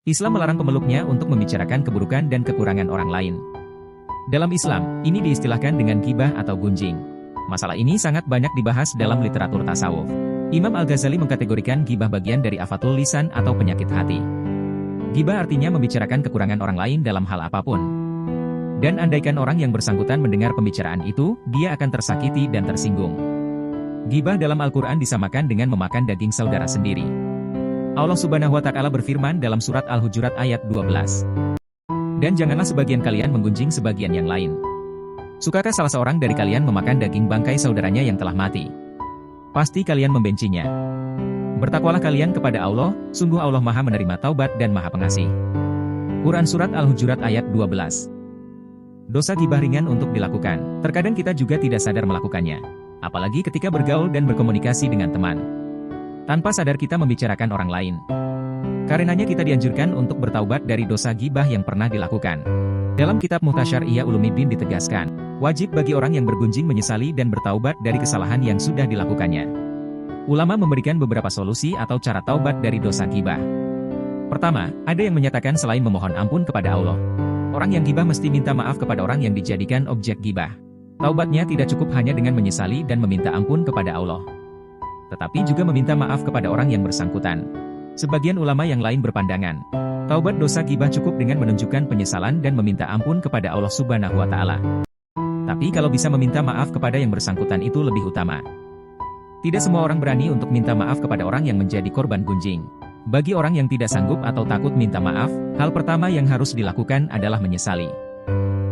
Islam melarang pemeluknya untuk membicarakan keburukan dan kekurangan orang lain. Dalam Islam, ini diistilahkan dengan ghibah atau gunjing. Masalah ini sangat banyak dibahas dalam literatur tasawuf. Imam Al-Ghazali mengkategorikan ghibah bagian dari afatul lisan atau penyakit hati. Ghibah artinya membicarakan kekurangan orang lain dalam hal apapun. Dan andaikan orang yang bersangkutan mendengar pembicaraan itu, dia akan tersakiti dan tersinggung. Ghibah dalam Al-Quran disamakan dengan memakan daging saudara sendiri. Allah Subhanahu wa Ta'ala berfirman dalam surat Al-Hujurat ayat 12. Dan janganlah sebagian kalian menggunjing sebagian yang lain. Sukakah salah seorang dari kalian memakan daging bangkai saudaranya yang telah mati? Pasti kalian membencinya. Bertakwalah kalian kepada Allah, sungguh Allah Maha menerima taubat dan Maha Pengasih. Quran Surat Al-Hujurat ayat 12. Dosa ghibah ringan untuk dilakukan. Terkadang kita juga tidak sadar melakukannya. Apalagi ketika bergaul dan berkomunikasi dengan teman. Tanpa sadar kita membicarakan orang lain. Karenanya kita dianjurkan untuk bertaubat dari dosa ghibah yang pernah dilakukan. Dalam kitab Muhtasyar Ihya Ulumuddin ditegaskan, wajib bagi orang yang bergunjing menyesali dan bertaubat dari kesalahan yang sudah dilakukannya. Ulama memberikan beberapa solusi atau cara taubat dari dosa ghibah. Pertama, ada yang menyatakan selain memohon ampun kepada Allah. Orang yang ghibah mesti minta maaf kepada orang yang dijadikan objek ghibah. Taubatnya tidak cukup hanya dengan menyesali dan meminta ampun kepada Allah, tetapi juga meminta maaf kepada orang yang bersangkutan. Sebagian ulama yang lain berpandangan, taubat dosa ghibah cukup dengan menunjukkan penyesalan dan meminta ampun kepada Allah Subhanahu wa Ta'ala. Tapi kalau bisa meminta maaf kepada yang bersangkutan itu lebih utama. Tidak semua orang berani untuk minta maaf kepada orang yang menjadi korban gunjing. Bagi orang yang tidak sanggup atau takut minta maaf, hal pertama yang harus dilakukan adalah menyesali.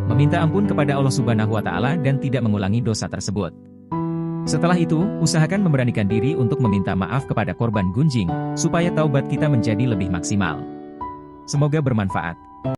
Meminta ampun kepada Allah Subhanahu wa Ta'ala dan tidak mengulangi dosa tersebut. Setelah itu, usahakan memberanikan diri untuk meminta maaf kepada korban gunjing, supaya taubat kita menjadi lebih maksimal. Semoga bermanfaat.